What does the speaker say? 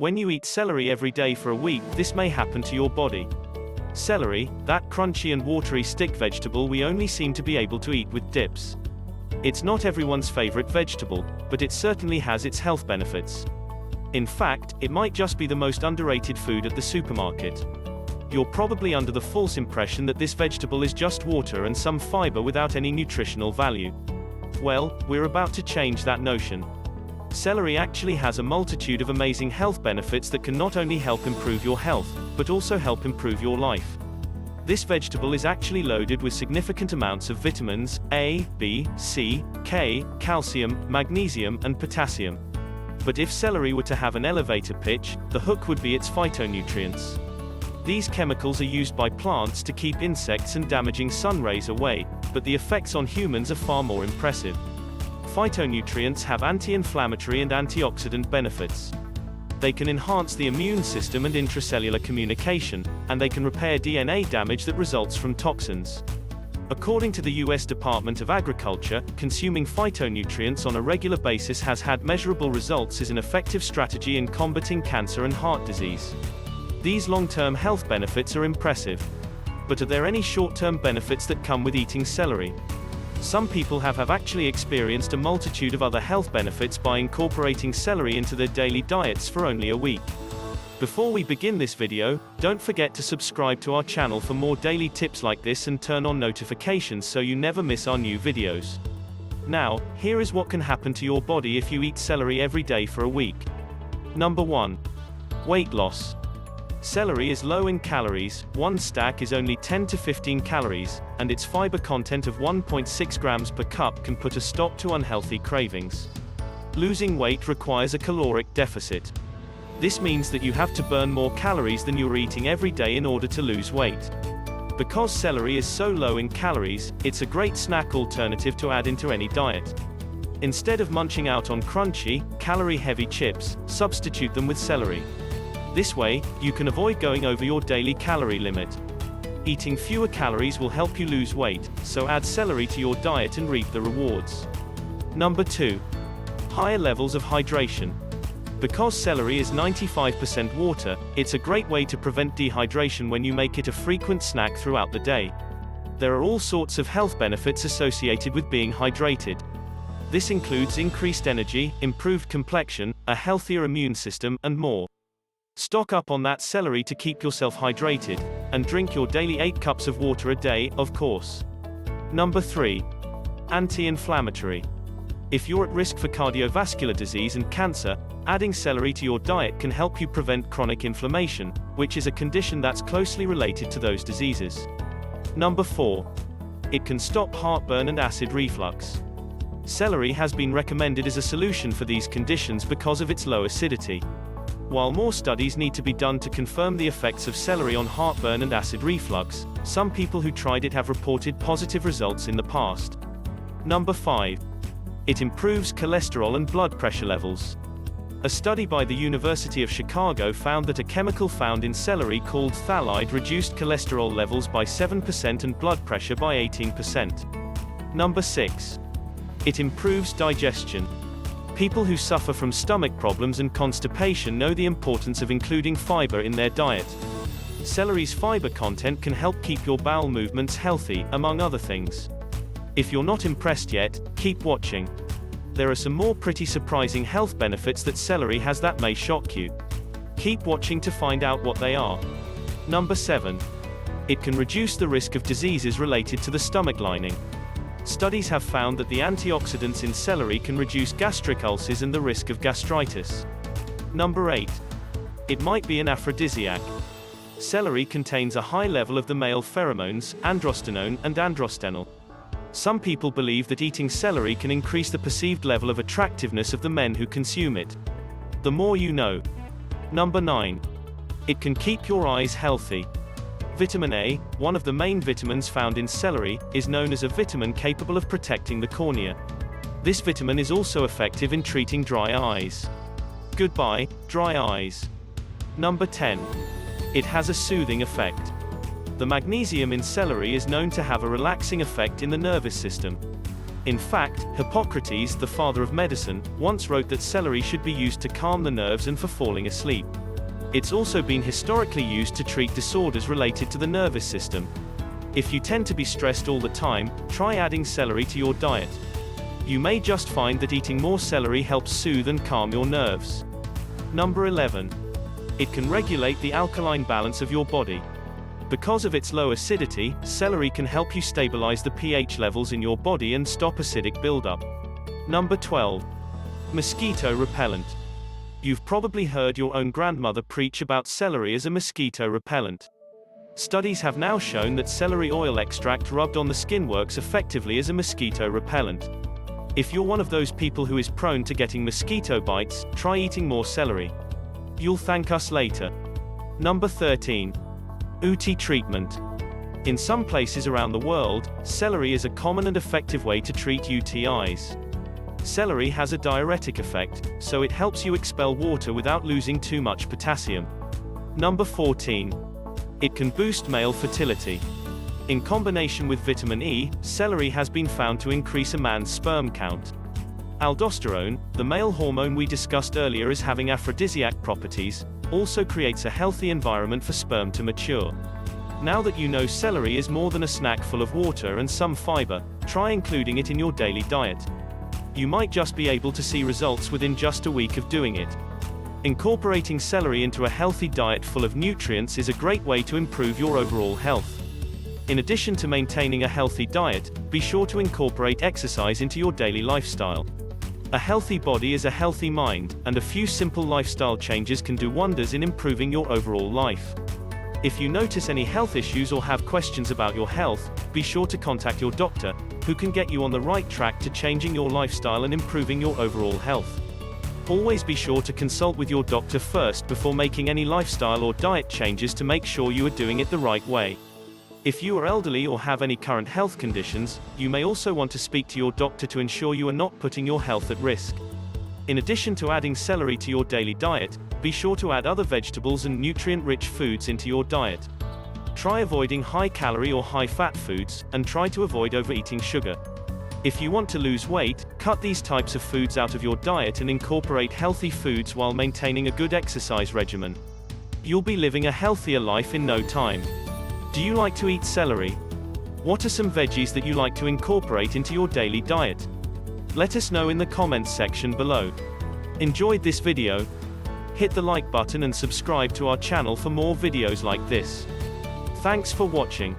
When you eat celery every day for a week, this may happen to your body. Celery, that crunchy and watery stick vegetable we only seem to be able to eat with dips. It's not everyone's favorite vegetable, but it certainly has its health benefits. In fact, it might just be the most underrated food at the supermarket. You're probably under the false impression that this vegetable is just water and some fiber without any nutritional value. Well, we're about to change that notion. Celery actually has a multitude of amazing health benefits that can not only help improve your health, but also help improve your life. This vegetable is actually loaded with significant amounts of vitamins A, B, C, K, calcium, magnesium, and potassium. But if celery were to have an elevator pitch, the hook would be its phytonutrients. These chemicals are used by plants to keep insects and damaging sun rays away, but the effects on humans are far more impressive. Phytonutrients have anti-inflammatory and antioxidant benefits. They can enhance the immune system and intracellular communication, and they can repair DNA damage that results from toxins. According to the US Department of Agriculture, consuming phytonutrients on a regular basis has had measurable results as an effective strategy in combating cancer and heart disease. These long-term health benefits are impressive. But are there any short-term benefits that come with eating celery? Some people have actually experienced a multitude of other health benefits by incorporating celery into their daily diets for only a week. Before we begin this video, don't forget to subscribe to our channel for more daily tips like this and turn on notifications so you never miss our new videos. Now, here is what can happen to your body if you eat celery every day for a week. Number 1. Weight loss. Celery is low in calories, one stack is only 10 to 15 calories, and its fiber content of 1.6 grams per cup can put a stop to unhealthy cravings. Losing weight requires a caloric deficit. This means that you have to burn more calories than you're eating every day in order to lose weight. Because celery is so low in calories, it's a great snack alternative to add into any diet. Instead of munching out on crunchy, calorie-heavy chips, substitute them with celery. This way, you can avoid going over your daily calorie limit. Eating fewer calories will help you lose weight, so add celery to your diet and reap the rewards. Number 2. Higher levels of hydration. Because celery is 95% water, it's a great way to prevent dehydration when you make it a frequent snack throughout the day. There are all sorts of health benefits associated with being hydrated. This includes increased energy, improved complexion, a healthier immune system, and more. Stock up on that celery to keep yourself hydrated, and drink your daily 8 cups of water a day, of course. Number 3. Anti-inflammatory. If you're at risk for cardiovascular disease and cancer, adding celery to your diet can help you prevent chronic inflammation, which is a condition that's closely related to those diseases. Number 4. It can stop heartburn and acid reflux. Celery has been recommended as a solution for these conditions because of its low acidity. While more studies need to be done to confirm the effects of celery on heartburn and acid reflux, some people who tried it have reported positive results in the past. Number 5. It improves cholesterol and blood pressure levels. A study by the University of Chicago found that a chemical found in celery called phthalate reduced cholesterol levels by 7% and blood pressure by 18%. Number 6. It improves digestion. People who suffer from stomach problems and constipation know the importance of including fiber in their diet. Celery's fiber content can help keep your bowel movements healthy, among other things. If you're not impressed yet, keep watching. There are some more pretty surprising health benefits that celery has that may shock you. Keep watching to find out what they are. Number 7. It can reduce the risk of diseases related to the stomach lining. Studies have found that the antioxidants in celery can reduce gastric ulcers and the risk of gastritis. Number 8. It might be an aphrodisiac. Celery contains a high level of the male pheromones, androstenone and androstenol. Some people believe that eating celery can increase the perceived level of attractiveness of the men who consume it. The more you know. Number 9. It can keep your eyes healthy. Vitamin A, one of the main vitamins found in celery, is known as a vitamin capable of protecting the cornea. This vitamin is also effective in treating dry eyes. Goodbye, dry eyes. Number 10. It has a soothing effect. The magnesium in celery is known to have a relaxing effect in the nervous system. In fact, Hippocrates, the father of medicine, once wrote that celery should be used to calm the nerves and for falling asleep. It's also been historically used to treat disorders related to the nervous system. If you tend to be stressed all the time, try adding celery to your diet. You may just find that eating more celery helps soothe and calm your nerves. Number 11. It can regulate the alkaline balance of your body. Because of its low acidity, celery can help you stabilize the pH levels in your body and stop acidic buildup. Number 12. Mosquito repellent. You've probably heard your own grandmother preach about celery as a mosquito repellent. Studies have now shown that celery oil extract rubbed on the skin works effectively as a mosquito repellent. If you're one of those people who is prone to getting mosquito bites, try eating more celery. You'll thank us later. Number 13. UTI Treatment. In some places around the world, celery is a common and effective way to treat UTIs. Celery has a diuretic effect, so it helps you expel water without losing too much potassium. Number 14. It can boost male fertility. In combination with vitamin E, celery has been found to increase a man's sperm count. Aldosterone, the male hormone we discussed earlier as having aphrodisiac properties, also creates a healthy environment for sperm to mature. Now that you know celery is more than a snack full of water and some fiber, try including it in your daily diet. You might just be able to see results within just a week of doing it. Incorporating celery into a healthy diet full of nutrients is a great way to improve your overall health. In addition to maintaining a healthy diet, be sure to incorporate exercise into your daily lifestyle. A healthy body is a healthy mind, and a few simple lifestyle changes can do wonders in improving your overall life. If you notice any health issues or have questions about your health, be sure to contact your doctor, who can get you on the right track to changing your lifestyle and improving your overall health. Always be sure to consult with your doctor first before making any lifestyle or diet changes to make sure you are doing it the right way. If you are elderly or have any current health conditions, you may also want to speak to your doctor to ensure you are not putting your health at risk. In addition to adding celery to your daily diet, be sure to add other vegetables and nutrient-rich foods into your diet. Try avoiding high-calorie or high-fat foods, and try to avoid overeating sugar. If you want to lose weight, cut these types of foods out of your diet and incorporate healthy foods while maintaining a good exercise regimen. You'll be living a healthier life in no time. Do you like to eat celery? What are some veggies that you like to incorporate into your daily diet? Let us know in the comments section below. Enjoyed this video? Hit the like button and subscribe to our channel for more videos like this. Thanks for watching.